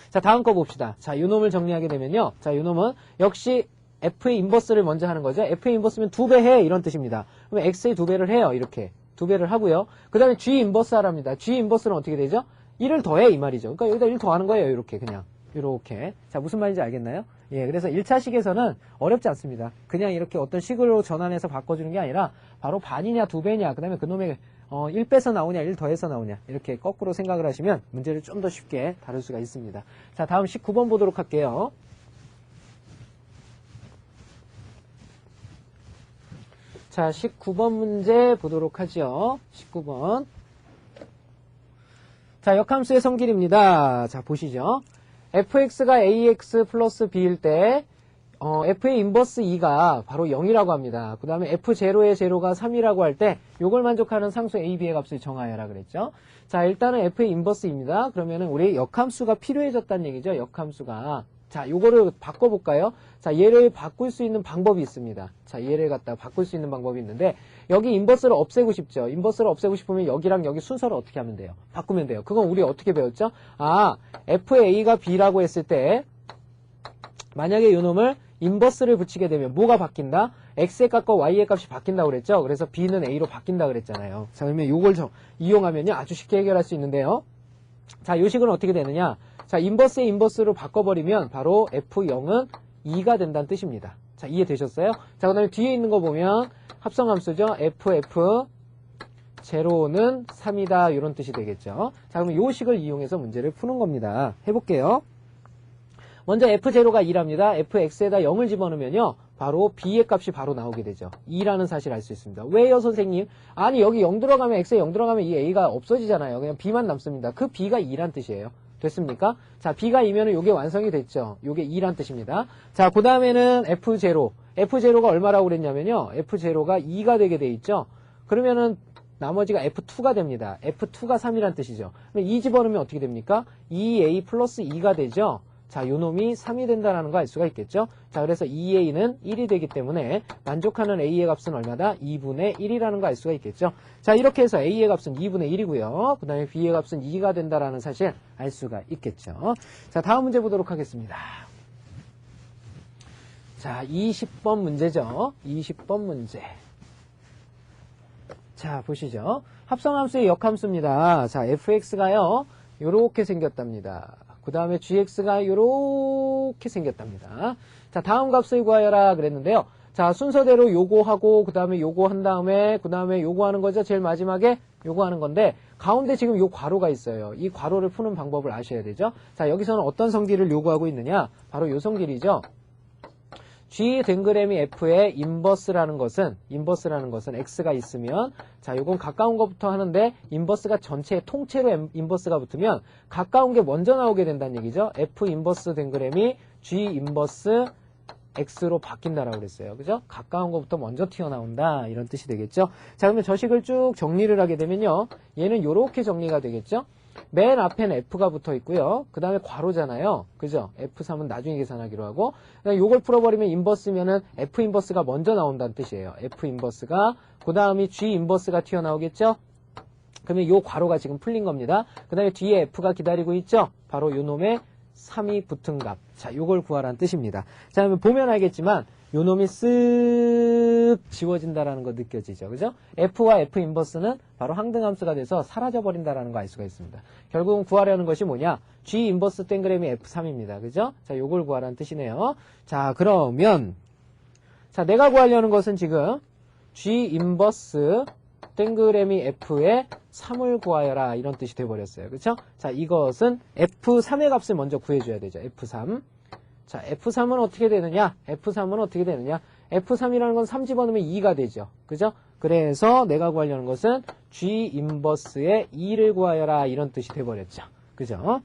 자, 다음 거 봅시다. 자, 요 놈을 정리하게 되면요. 자, 요 놈은 역시 f의 인버스를 먼저 하는 거죠. f의 인버스면 2배 해, 이런 뜻입니다. 그러면 x의 2배를 해요. 이렇게 2배를 하고요. 그 다음에 g 인버스 하랍니다. g 인버스는 어떻게 되죠? 1을 더해, 이 말이죠. 그러니까 여기다 1 더하는 거예요. 이렇게 그냥 이렇게. 자, 무슨 말인지 알겠나요? 예, 그래서 1차 식에서는 어렵지 않습니다. 그냥 이렇게 어떤 식으로 전환해서 바꿔주는 게 아니라 바로 반이냐 2배냐, 그 다음에 그놈의 1 빼서 나오냐 1 더해서 나오냐, 이렇게 거꾸로 생각을 하시면 문제를 좀 더 쉽게 다룰 수가 있습니다. 자, 다음 19번 보도록 할게요. 자, 19번 문제 보도록 하죠. 19번. 자, 역함수의 성질입니다. 자, 보시죠. fx가 ax 플러스 b일 때 f의 인버스 2가 바로 0이라고 합니다. 그 다음에 f0의 제로가 3이라고 할 때 요걸 만족하는 상수 a, b의 값을 정하여라 그랬죠. 자, 일단은 f의 인버스입니다. 그러면은 우리 역함수가 필요해졌다는 얘기죠. 역함수가. 자, 요거를 바꿔볼까요? 자, 얘를 바꿀 수 있는 방법이 있습니다. 자, 얘를 갖다가 바꿀 수 있는 방법이 있는데, 여기 인버스를 없애고 싶죠. 인버스를 없애고 싶으면 여기랑 여기 순서를 어떻게 하면 돼요? 바꾸면 돼요. 그건 우리 어떻게 배웠죠? 아, fa가 b라고 했을 때, 만약에 요 놈을 인버스를 붙이게 되면 뭐가 바뀐다? x의 값과 y의 값이 바뀐다고 그랬죠? 그래서 b는 a로 바뀐다 그랬잖아요. 자, 그러면 요걸 이용하면요, 아주 쉽게 해결할 수 있는데요. 자, 요 식은 어떻게 되느냐? 자, 인버스의 인버스로 바꿔버리면 바로 f0은 2가 된다는 뜻입니다. 자, 이해되셨어요? 자, 그 다음에 뒤에 있는 거 보면 합성함수죠. ff0는 3이다. 이런 뜻이 되겠죠. 자, 그러면 요 식을 이용해서 문제를 푸는 겁니다. 해볼게요. 먼저 f0가 2랍니다. fx에다 0을 집어넣으면요, 바로 b의 값이 바로 나오게 되죠. 2라는 사실을 알 수 있습니다. 왜요, 선생님? 아니, 여기 0 들어가면, x에 0 들어가면 이 a가 없어지잖아요. 그냥 b만 남습니다. 그 b가 2란 뜻이에요. 됐습니까? 자, b가 2면은 요게 완성이 됐죠. 요게 2란 뜻입니다. 자, 그 다음에는 f0. f0가 얼마라고 그랬냐면요, f0가 2가 되게 돼 있죠. 그러면은 나머지가 f2가 됩니다. f2가 3이란 뜻이죠. 그럼 2 집어넣으면 어떻게 됩니까? 2a 플러스 2가 되죠. 자, 요 놈이 3이 된다는 거 알 수가 있겠죠? 자, 그래서 2a는 1이 되기 때문에 만족하는 a의 값은 얼마다? 2분의 1이라는 거 알 수가 있겠죠? 자, 이렇게 해서 a의 값은 2분의 1이고요. 그 다음에 b의 값은 2가 된다라는 사실 알 수가 있겠죠? 자, 다음 문제 보도록 하겠습니다. 자, 20번 문제죠? 20번 문제. 자, 보시죠. 합성함수의 역함수입니다. 자, fx가요, 요렇게 생겼답니다. 그 다음에 gx가 요렇게 생겼답니다. 자, 다음 값을 구하여라 그랬는데요. 자, 순서대로 요거 하고, 그 다음에 요거 한 다음에, 그 다음에 요거 하는 거죠. 제일 마지막에 요거 하는 건데, 가운데 지금 요 괄호가 있어요. 이 괄호를 푸는 방법을 아셔야 되죠. 자, 여기서는 어떤 성질을 요구하고 있느냐? 바로 요 성질이죠. G 댕그램이 F의 인버스라는 것은 X가 있으면, 자, 요건 가까운 것부터 하는데, 인버스가 전체 통째로 인버스가 붙으면, 가까운 게 먼저 나오게 된다는 얘기죠. F 인버스 댕그램이 G 인버스 X로 바뀐다라고 그랬어요. 그죠? 가까운 것부터 먼저 튀어나온다. 이런 뜻이 되겠죠. 자, 그러면 저 식을 쭉 정리를 하게 되면요. 얘는 요렇게 정리가 되겠죠. 맨 앞에는 F가 붙어 있고요. 그 다음에 괄호잖아요. 그죠? F3은 나중에 계산하기로 하고, 요걸 풀어버리면 인버스면은 F 인버스가 먼저 나온다는 뜻이에요. F 인버스가 그 다음이 G 인버스가 튀어나오겠죠? 그러면 요 괄호가 지금 풀린 겁니다. 그 다음에 뒤에 F가 기다리고 있죠? 바로 요 놈의 3이 붙은 값. 자, 요걸 구하라는 뜻입니다. 자, 그러면 보면 알겠지만 요 놈이 쓱 지워진다라는 거 느껴지죠. 그죠? F와 F 인버스는 바로 항등함수가 돼서 사라져버린다라는 거 알 수가 있습니다. 결국은 구하려는 것이 뭐냐? G 인버스 땡그램이 F3입니다. 그죠? 자, 요걸 구하라는 뜻이네요. 자, 그러면 자, 내가 구하려는 것은 지금 G 인버스 땡그램이 F의 3을 구하여라 이런 뜻이 돼버렸어요. 그렇죠? 자, 이것은 F3의 값을 먼저 구해줘야 되죠. F3. 자, F3은 어떻게 되느냐? F3은 어떻게 되느냐? F3이라는 건 3 집어넣으면 2가 되죠. 그죠? 그래서 내가 구하려는 것은 G 인버스의 2를 구하여라 이런 뜻이 돼버렸죠. 그죠?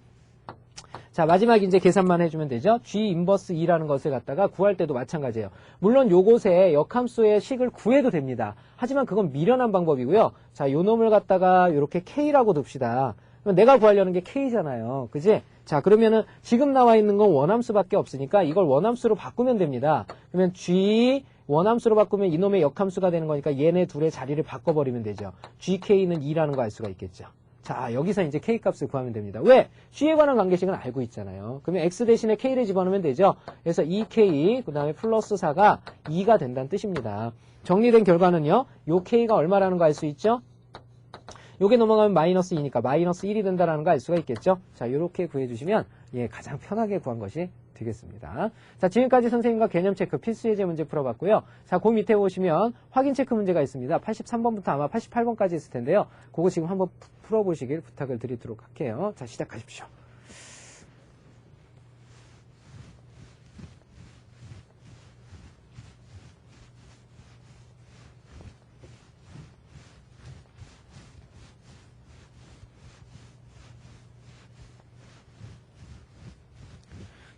자, 마지막 이제 계산만 해주면 되죠. G 인버스 2라는 것을 갖다가 구할 때도 마찬가지예요. 물론 요곳에 역함수의 식을 구해도 됩니다. 하지만 그건 미련한 방법이고요. 자, 요 놈을 갖다가 이렇게 K라고 둡시다. 그럼 내가 구하려는 게 K잖아요. 그지? 자, 그러면은 지금 나와 있는 건 원함수밖에 없으니까 이걸 원함수로 바꾸면 됩니다. 그러면 G 원함수로 바꾸면 이놈의 역함수가 되는 거니까 얘네 둘의 자리를 바꿔버리면 되죠. GK는 2라는 거 알 수가 있겠죠. 자, 여기서 이제 K값을 구하면 됩니다. 왜? G에 관한 관계식은 알고 있잖아요. 그러면 X 대신에 K를 집어넣으면 되죠. 그래서 2K, 그 다음에 플러스 4가 2가 된다는 뜻입니다. 정리된 결과는요, 요 K가 얼마라는 거 알 수 있죠? 요게 넘어가면 마이너스 2니까 마이너스 1이 된다는 거 알 수가 있겠죠? 자, 요렇게 구해주시면, 예, 가장 편하게 구한 것이 되겠습니다. 자, 지금까지 선생님과 개념 체크 필수 예제 문제 풀어봤고요. 자, 그 밑에 보시면 확인 체크 문제가 있습니다. 83번부터 아마 88번까지 있을 텐데요. 그거 지금 한번 풀어보시길 부탁을 드리도록 할게요. 자, 시작하십시오.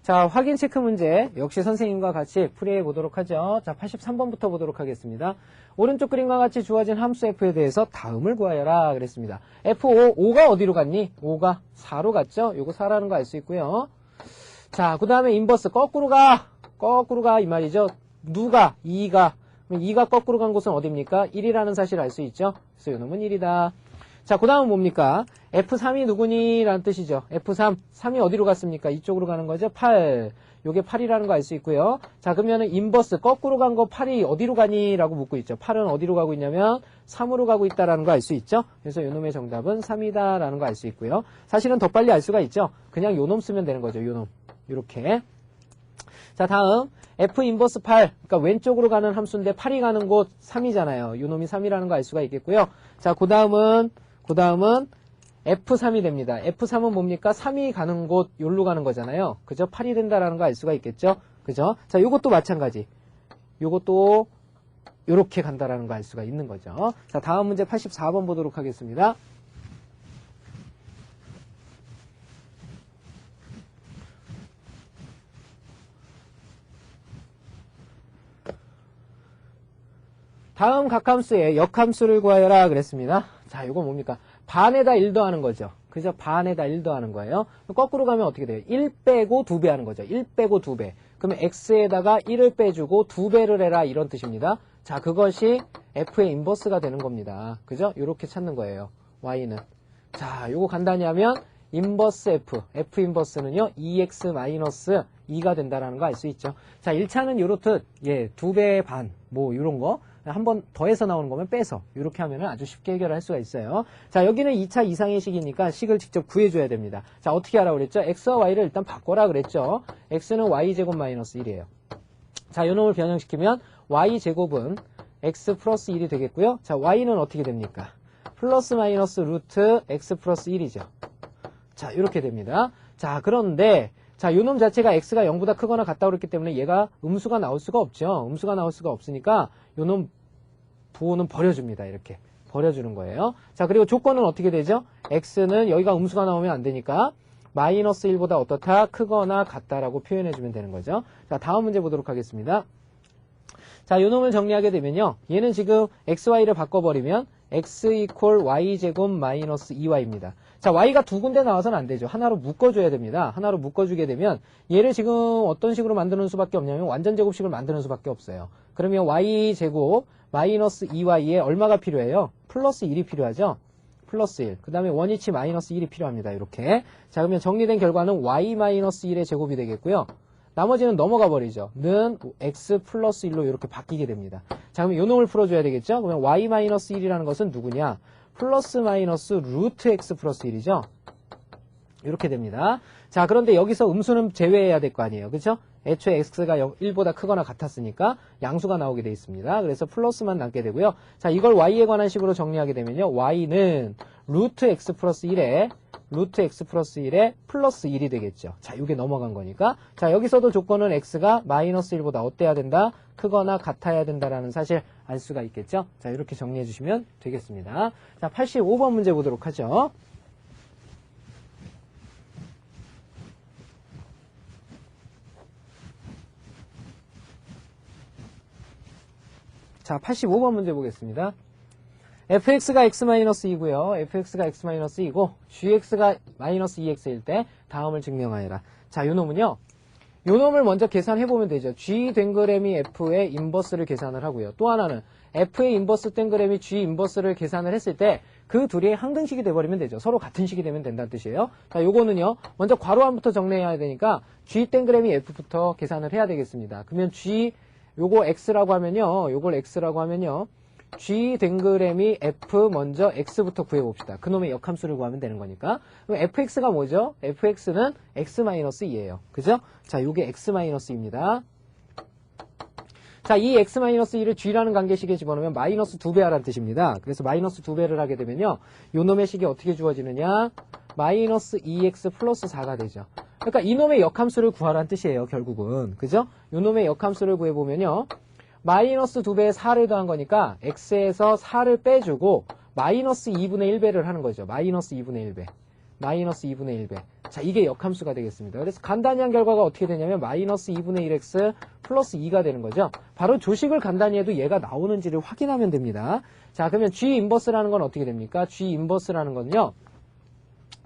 자, 확인 체크 문제 역시 선생님과 같이 풀이해 보도록 하죠. 자, 83번부터 보도록 하겠습니다. 오른쪽 그림과 같이 주어진 함수 f에 대해서 다음을 구하여라 그랬습니다. f5, 5가 어디로 갔니? 5가 4로 갔죠? 요거 4라는 거 알 수 있고요. 자, 그 다음에 인버스 거꾸로 가 이 말이죠. 누가? 2가. 그럼 2가 거꾸로 간 곳은 어디입니까? 1이라는 사실을 알 수 있죠. 그래서 요 놈은 1이다. 자, 그 다음은 뭡니까? F3이 누구니? 라는 뜻이죠. F3. 3이 어디로 갔습니까? 이쪽으로 가는 거죠. 8. 요게 8이라는 거 알 수 있고요. 자, 그러면은 인버스 거꾸로 간 거 8이 어디로 가니? 라고 묻고 있죠. 8은 어디로 가고 있냐면 3으로 가고 있다라는 거 알 수 있죠. 그래서 요놈의 정답은 3이다 라는 거 알 수 있고요. 사실은 더 빨리 알 수가 있죠. 그냥 요놈 쓰면 되는 거죠. 요놈. 요렇게. 자, 다음 F 인버스 8. 그러니까 왼쪽으로 가는 함수인데 8이 가는 곳 3이잖아요. 요놈이 3이라는 거 알 수가 있겠고요. 자, 그 다음은 F3이 됩니다. F3은 뭡니까? 3이 가는 곳, 요로 가는 거잖아요. 그죠? 8이 된다라는 거 알 수가 있겠죠? 그죠? 자, 요것도 마찬가지. 요것도 요렇게 간다라는 거 알 수가 있는 거죠. 자, 다음 문제 84번 보도록 하겠습니다. 다음 각함수의 역함수를 구하여라 그랬습니다. 자, 요거 뭡니까? 반에다 1 더하는 거죠. 그죠? 반에다 1 더하는 거예요. 거꾸로 가면 어떻게 돼요? 1 빼고 2배 하는 거죠. 1 빼고 2배. 그러면 x에다가 1을 빼주고 2배를 해라 이런 뜻입니다. 자, 그것이 f의 인버스가 되는 겁니다. 그죠? 요렇게 찾는 거예요. y는. 자, 요거 간단히 하면 인버스 f 인버스는요 2x-2가 된다라는 거 알 수 있죠. 자, 1차는 요렇듯 예, 2배 반 뭐 요런 거 한 번 더해서 나오는 거면 빼서 이렇게 하면 아주 쉽게 해결할 수가 있어요. 자, 여기는 2차 이상의 식이니까 식을 직접 구해줘야 됩니다. 자, 어떻게 하라고 그랬죠? x와 y를 일단 바꿔라 그랬죠. x는 y제곱 마이너스 1이에요. 자, 요놈을 변형시키면 y제곱은 x 플러스 1이 되겠고요. 자, y는 어떻게 됩니까? 플러스 마이너스 루트 x 플러스 1이죠. 자, 이렇게 됩니다. 자, 그런데 자, 요놈 자체가 x가 0보다 크거나 같다고 그랬기 때문에 얘가 음수가 나올 수가 없죠. 음수가 나올 수가 없으니까 요놈 부호는 버려줍니다. 이렇게 버려주는 거예요. 자, 그리고 조건은 어떻게 되죠? x는 여기가 음수가 나오면 안 되니까 마이너스 1보다 어떻다? 크거나 같다라고 표현해주면 되는 거죠. 자, 다음 문제 보도록 하겠습니다. 자, 요놈을 정리하게 되면요. 얘는 지금 x, y를 바꿔버리면 x 이퀄 y제곱 마이너스 2y입니다. 자, y가 두 군데 나와서는 안 되죠. 하나로 묶어줘야 됩니다. 하나로 묶어주게 되면 얘를 지금 어떤 식으로 만드는 수밖에 없냐면 완전 제곱식을 만드는 수밖에 없어요. 그러면 y제곱 마이너스 2y에 얼마가 필요해요? 플러스 1이 필요하죠. 플러스 1. 그 다음에 원위치 마이너스 1이 필요합니다. 이렇게. 자, 그러면 정리된 결과는 y 마이너스 1의 제곱이 되겠고요. 나머지는 넘어가 버리죠. 는 x 플러스 1로 이렇게 바뀌게 됩니다. 자, 그러면 요 놈을 풀어줘야 되겠죠? 그러면 y 마이너스 1이라는 것은 누구냐? 플러스 마이너스 루트 x 플러스 1이죠? 이렇게 됩니다. 자, 그런데 여기서 음수는 제외해야 될 거 아니에요. 그렇죠? 애초에 x가 1보다 크거나 같았으니까 양수가 나오게 되어 있습니다. 그래서 플러스만 남게 되고요. 자, 이걸 y에 관한 식으로 정리하게 되면요. y는 루트 x 플러스 1에 플러스 1이 되겠죠. 자, 이게 넘어간 거니까. 자, 여기서도 조건은 x가 마이너스 1보다 어때야 된다? 크거나 같아야 된다라는 사실 알 수가 있겠죠. 자, 이렇게 정리해 주시면 되겠습니다. 자, 85번 문제 보도록 하죠. 자, 85번 문제 보겠습니다. fx가 x-2고요. fx가 x-2고 gx가 마이너스 2x일 때 다음을 증명하여라. 자, 요 놈은요. 요 놈을 먼저 계산해보면 되죠. g 댕그램이 f의 인버스를 계산을 하고요. 또 하나는 f의 인버스 댕그램이 g 인버스를 계산을 했을 때 그 둘이 항등식이 돼버리면 되죠. 서로 같은 식이 되면 된다는 뜻이에요. 자, 요거는요. 먼저 괄호함부터 정리해야 되니까 g 댕그램이 f부터 계산을 해야 되겠습니다. 그러면 요거 x라고 하면요. 요걸 x라고 하면요. g 댕그램이 f 먼저 x부터 구해봅시다. 그놈의 역함수를 구하면 되는 거니까. 그럼 fx가 뭐죠? fx는 x-2예요. 그죠? 자, 요게 x-2입니다. 자, 이 x-2를 g라는 관계식에 집어넣으면 마이너스 2배 하라는 뜻입니다. 그래서 마이너스 2배를 하게 되면요. 요놈의 식이 어떻게 주어지느냐? 마이너스 2x 플러스 4가 되죠. 그러니까 이놈의 역함수를 구하라는 뜻이에요. 결국은. 그죠? 요놈의 역함수를 구해보면요. 마이너스 2배에 4를 더한 거니까 x에서 4를 빼주고 마이너스 2분의 1배를 하는 거죠. 마이너스 2분의 1배. 마이너스 2분의 1배. 자, 이게 역함수가 되겠습니다. 그래서 간단히 한 결과가 어떻게 되냐면 마이너스 2분의 1x 플러스 2가 되는 거죠. 바로 조식을 간단히 해도 얘가 나오는지를 확인하면 됩니다. 자, 그러면 g 인버스라는 건 어떻게 됩니까? g 인버스라는 건요.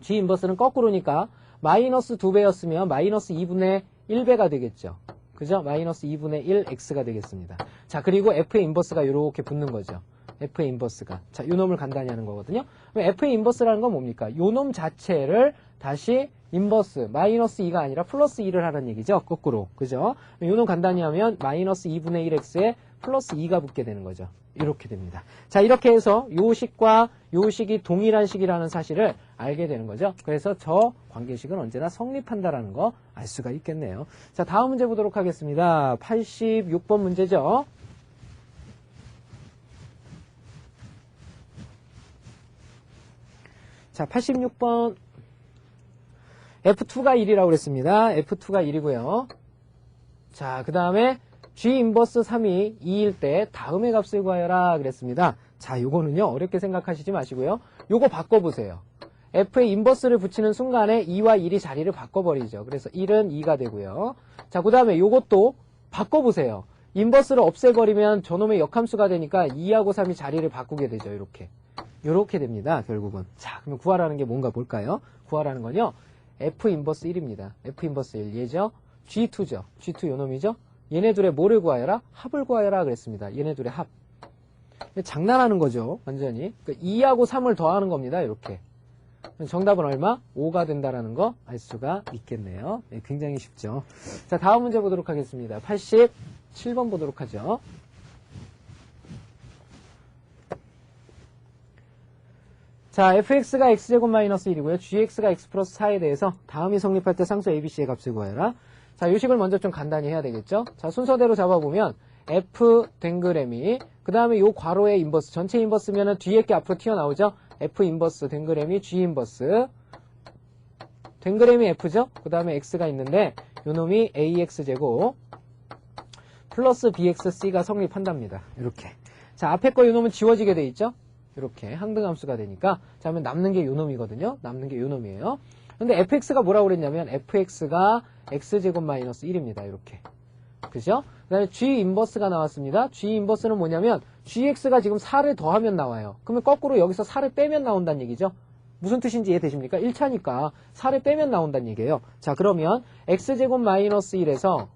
g 인버스는 거꾸로니까 마이너스 2배였으면 마이너스 2분의 1배가 되겠죠. 그죠? 마이너스 2분의 1x가 되겠습니다. 자, 그리고 f의 인버스가 이렇게 붙는 거죠. f의 인버스가. 자, 요 놈을 간단히 하는 거거든요. 그럼 f의 인버스라는 건 뭡니까? 요 놈 자체를 다시 인버스, 마이너스 2가 아니라 플러스 2를 하는 얘기죠. 거꾸로. 그죠? 요 놈 간단히 하면 마이너스 2분의 1x에 플러스 2가 붙게 되는 거죠. 이렇게 됩니다. 자, 이렇게 해서 요 식과 요 식이 동일한 식이라는 사실을 알게 되는 거죠. 그래서 저 관계식은 언제나 성립한다라는 거 알 수가 있겠네요. 자, 다음 문제 보도록 하겠습니다. 86번 문제죠. 자, 86번 F2가 1이라고 그랬습니다. F2가 1이고요. 자, 그 다음에 G 인버스 3이 2일 때 다음의 값을 구하여라 그랬습니다. 자, 요거는요. 어렵게 생각하시지 마시고요. 요거 바꿔보세요. F의 인버스를 붙이는 순간에 2와 1이 자리를 바꿔버리죠. 그래서 1은 2가 되고요. 자, 그 다음에 요것도 바꿔보세요. 인버스를 없애버리면 저놈의 역함수가 되니까 2하고 3이 자리를 바꾸게 되죠. 요렇게 됩니다. 결국은. 자, 그러면 구하라는 게 뭔가 볼까요? 구하라는 건요. F 인버스 1입니다. F 인버스 1. 얘죠? G2죠. G2 요놈이죠? 얘네 둘의 뭐를 구하여라? 합을 구하여라 그랬습니다. 얘네 둘의 합. 장난하는 거죠. 완전히. 그러니까 2하고 3을 더하는 겁니다. 이렇게. 정답은 얼마? 5가 된다라는 거 알 수가 있겠네요. 네, 굉장히 쉽죠. 자, 다음 문제 보도록 하겠습니다. 87번 보도록 하죠. 자, fx가 x제곱 마이너스 1이고요. gx가 x 플러스 4에 대해서 다음이 성립할 때 상수 abc의 값을 구해라. 자, 이 식을 먼저 좀 간단히 해야 되겠죠. 자, 순서대로 잡아보면 f 댕그램이 그 다음에 요 괄호의 인버스, 전체 인버스면은 뒤에 게 앞으로 튀어나오죠. f 인버스 댕그램이 g 인버스, 댕그램이 f죠. 그 다음에 x가 있는데 요 놈이 ax제곱 플러스 bxc가 성립한답니다. 이렇게. 자, 앞에 거 요 놈은 지워지게 돼 있죠. 이렇게 항등함수가 되니까. 자, 그러면 남는 게 요 놈이거든요. 남는 게 요 놈이에요. 근데 fx가 뭐라고 그랬냐면 fx가 x제곱 마이너스 1입니다. 이렇게. 그죠? 다음에 G 인버스가 나왔습니다. G 인버스는 뭐냐면 GX가 지금 4를 더하면 나와요. 그러면 거꾸로 여기서 4를 빼면 나온다는 얘기죠. 무슨 뜻인지 이해되십니까? 1차니까 4를 빼면 나온다는 얘기예요. 자, 그러면 x제곱 마이너스 1에서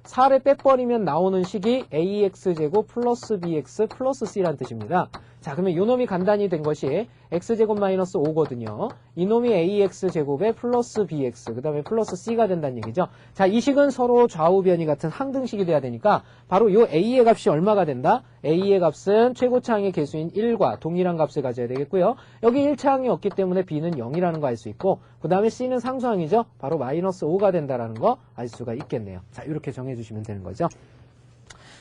4를 빼버리면 나오는 식이 ax제곱 플러스 bx 플러스 c라는 뜻입니다. 자, 그러면 이 놈이 간단히 된 것이 x제곱 마이너스 5거든요. 이 놈이 ax제곱에 플러스 bx, 그 다음에 플러스 c가 된다는 얘기죠. 자, 이 식은 서로 좌우 변이 같은 항등식이 돼야 되니까 바로 이 a의 값이 얼마가 된다? a의 값은 최고차항의 개수인 1과 동일한 값을 가져야 되겠고요. 여기 1차항이 없기 때문에 b는 0이라는 거 알 수 있고, 그 다음에 c는 상수항이죠. 바로 마이너스 5가 된다는 거 알 수가 있겠네요. 자, 이렇게 정해주시면 되는 거죠.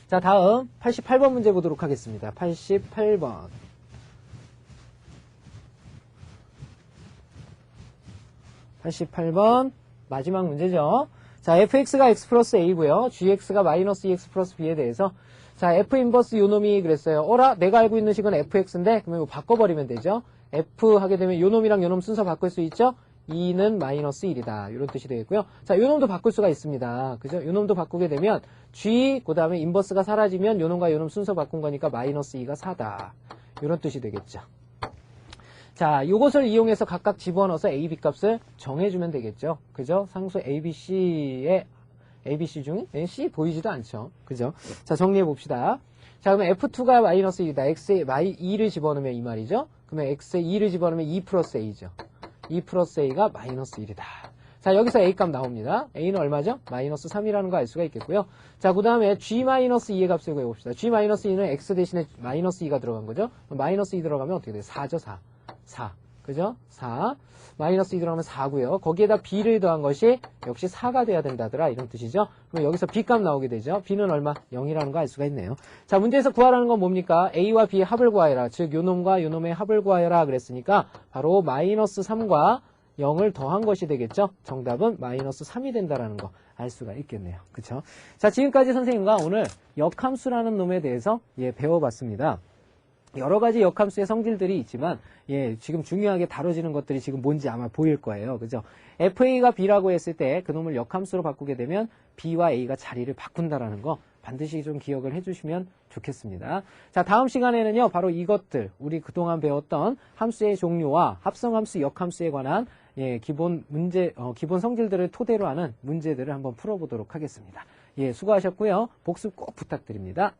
자, 다음 88번 문제 보도록 하겠습니다. 88번. 88번 마지막 문제죠. 자, fx가 x 플러스 a고요. gx가 마이너스 2x 플러스 b에 대해서 자, f 인버스 요놈이 그랬어요. 어라? 내가 알고 있는 식은 fx인데 그러면 이거 바꿔버리면 되죠. f 하게 되면 요놈이랑 요놈 순서 바꿀 수 있죠. 2는 마이너스 1이다. 이런 뜻이 되겠고요. 자, 요놈도 바꿀 수가 있습니다. 그죠? 요놈도 바꾸게 되면 g, 그 다음에 인버스가 사라지면 요놈과 요놈 순서 바꾼 거니까 마이너스 2가 4다. 이런 뜻이 되겠죠. 자, 요것을 이용해서 각각 집어넣어서 a, b 값을 정해주면 되겠죠. 그죠? 상수 a, b, c의 ABC 중에 C 보이지도 않죠. 그죠? 자, 정리해 봅시다. 자, 그러면 F2가 마이너스 2다. X에 2를 집어넣으면 이 말이죠. 그러면 X에 2를 집어넣으면 2 플러스 A죠. 2 플러스 A가 마이너스 1이다. 자, 여기서 A 값 나옵니다. A는 얼마죠? 마이너스 3이라는 거 알 수가 있겠고요. 자, 그 다음에 G 마이너스 2의 값을 구해봅시다. G 마이너스 2는 X 대신에 마이너스 2가 들어간 거죠. 마이너스 2 들어가면 어떻게 돼요? 4죠, 4. 4. 그죠? 4. 마이너스 2 들어가면 4고요. 거기에다 B를 더한 것이 역시 4가 돼야 된다더라. 이런 뜻이죠. 그럼 여기서 B 값 나오게 되죠. B는 얼마? 0이라는 거 알 수가 있네요. 자, 문제에서 구하라는 건 뭡니까? A와 B의 합을 구하여라. 즉, 요놈과 요놈의 합을 구하여라. 그랬으니까 바로 마이너스 3과 0을 더한 것이 되겠죠. 정답은 마이너스 3이 된다라는 거 알 수가 있겠네요. 그쵸? 자, 지금까지 선생님과 오늘 역함수라는 놈에 대해서 배워봤습니다. 여러 가지 역함수의 성질들이 있지만 지금 중요하게 다뤄지는 것들이 지금 뭔지 아마 보일 거예요. 그죠? FA가 B라고 했을 때 그놈을 역함수로 바꾸게 되면 B와 A가 자리를 바꾼다라는 거 반드시 좀 기억을 해주시면 좋겠습니다. 자, 다음 시간에는요, 바로 이것들, 우리 그동안 배웠던 함수의 종류와 합성함수, 역함수에 관한 기본 문제, 기본 성질들을 토대로 하는 문제들을 한번 풀어보도록 하겠습니다. 수고하셨고요. 복습 꼭 부탁드립니다.